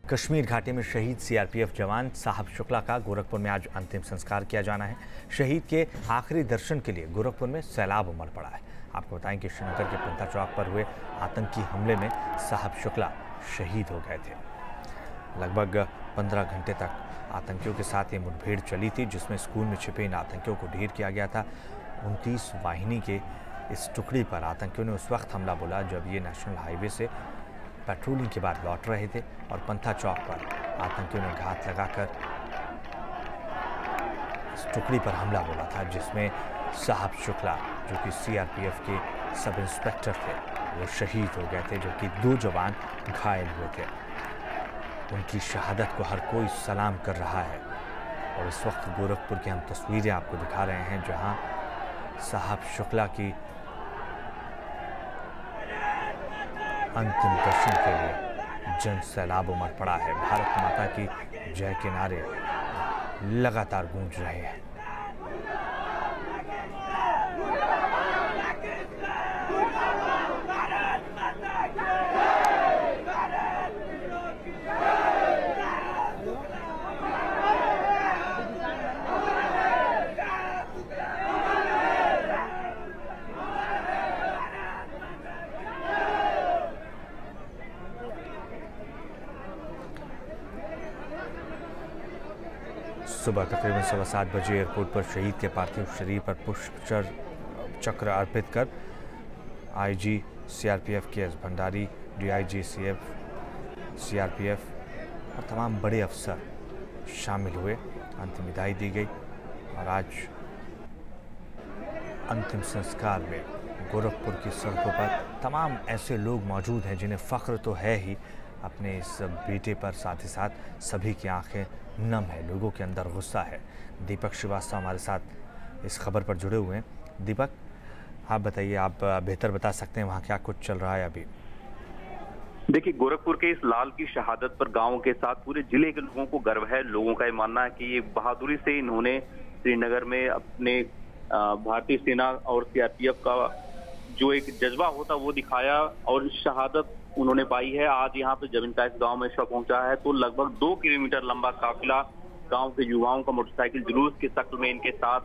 कश्मीर घाटी में शहीद सीआरपीएफ जवान साहब शुक्ला का गोरखपुर में आज अंतिम संस्कार किया जाना है। शहीद के आखिरी दर्शन के लिए गोरखपुर में सैलाब उमड़ पड़ा है। आपको बताएं कि श्रीनगर के पंथा चौक पर हुए आतंकी हमले में साहब शुक्ला शहीद हो गए थे। लगभग 15 घंटे तक आतंकियों के साथ ये मुठभेड़ चली थी, जिसमें स्कूल में छिपे इन आतंकियों को ढेर किया गया था। 29 वाहिनी के इस टुकड़ी पर आतंकियों ने उस वक्त हमला बोला जब ये नेशनल हाईवे से पेट्रोलिंग के बाद लौट रहे थे और पंथा चौक पर आतंकियों ने घात लगाकर इस टुकड़ी पर हमला बोला था, जिसमें साहब शुक्ला जो कि सीआरपीएफ के सब इंस्पेक्टर थे वो शहीद हो गए थे, जबकि 2 जवान घायल हुए थे। उनकी शहादत को हर कोई सलाम कर रहा है और इस वक्त गोरखपुर की हम तस्वीरें आपको दिखा रहे हैं, जहां साहब शुक्ला की अंतिम दर्शन के लिए जन सैलाब उमड़ पड़ा है। भारत माता की जय के नारे लगातार गूंज रहे हैं। सुबह तकरीबन 7:15 बजे एयरपोर्ट पर शहीद के पार्थिव शरीर पर पुष्प चक्र अर्पित कर आईजी सीआरपीएफ के एस भंडारी, डीआईजी सीआरपीएफ और तमाम बड़े अफसर शामिल हुए। अंतिम विदाई दी गई और आज अंतिम संस्कार में गोरखपुर की सड़कों पर तमाम ऐसे लोग मौजूद हैं जिन्हें फ़ख्र तो है ही अपने इस बेटे पर, साथ ही साथ सभी की आंखें नम है, लोगों के अंदर गुस्सा है। दीपक श्रीवास्तव हमारे साथ इस खबर पर जुड़े हुए हैं। दीपक, आप बताइए, आप बेहतर बता सकते हैं वहाँ क्या कुछ चल रहा है अभी। देखिए, गोरखपुर के इस लाल की शहादत पर गांव के साथ पूरे जिले के लोगों को गर्व है। लोगों का ये मानना है कि ये बहादुरी से इन्होंने श्रीनगर में अपने भारतीय सेना और सीआरपीएफ का जो एक जज्बा होता वो दिखाया और शहादत उन्होंने पाई है। आज यहाँ पे जब इनका इस गांव में शव पहुंचा है तो लगभग 2 किलोमीटर लंबा काफिला गांव के युवाओं का मोटरसाइकिल जुलूस के शक्ल में इनके साथ,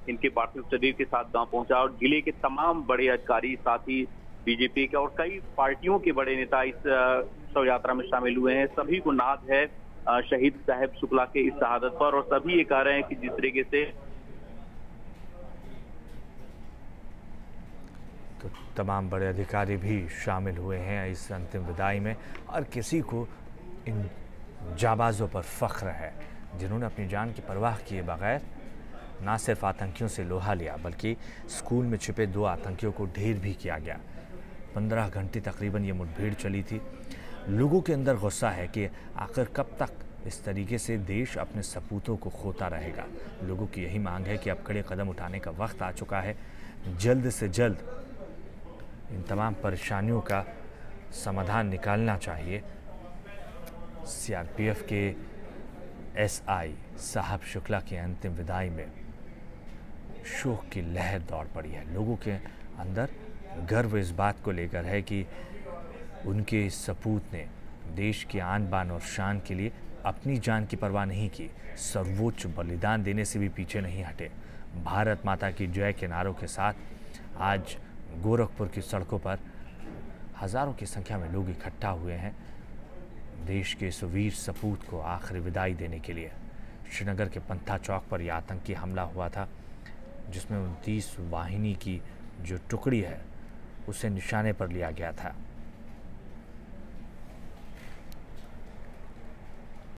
इनके पार्थिव शरीर के साथ गांव पहुंचा और जिले के तमाम बड़े अधिकारी, साथ ही बीजेपी के और कई पार्टियों के बड़े नेता इस शव यात्रा में शामिल हुए हैं। सभी को नाज है शहीद साहब शुक्ला के इस शहादत पर और सभी ये कह रहे हैं कि जिस तरीके से तो तमाम बड़े अधिकारी भी शामिल हुए हैं इस अंतिम विदाई में और किसी को इन जाबाजों पर फख्र है जिन्होंने अपनी जान की परवाह किए बगैर ना सिर्फ आतंकियों से लोहा लिया बल्कि स्कूल में छिपे 2 आतंकियों को ढेर भी किया गया। 15 घंटे तकरीबन ये मुठभेड़ चली थी। लोगों के अंदर गुस्सा है कि आखिर कब तक इस तरीके से देश अपने सपूतों को खोता रहेगा। लोगों की यही मांग है कि अब कड़े कदम उठाने का वक्त आ चुका है। जल्द से जल्द इन तमाम परेशानियों का समाधान निकालना चाहिए। सीआरपीएफ के एसआई साहब शुक्ला की अंतिम विदाई में शोक की लहर दौड़ पड़ी है। लोगों के अंदर गर्व इस बात को लेकर है कि उनके सपूत ने देश की आन बान और शान के लिए अपनी जान की परवाह नहीं की, सर्वोच्च बलिदान देने से भी पीछे नहीं हटे। भारत माता की जय के नारों के साथ आज गोरखपुर की सड़कों पर हजारों की संख्या में लोग इकट्ठा हुए हैं देश के इस वीर सपूत को आखिरी विदाई देने के लिए। श्रीनगर के पंथा चौक पर यह आतंकी हमला हुआ था, जिसमें 29 वाहिनी की जो टुकड़ी है उसे निशाने पर लिया गया था।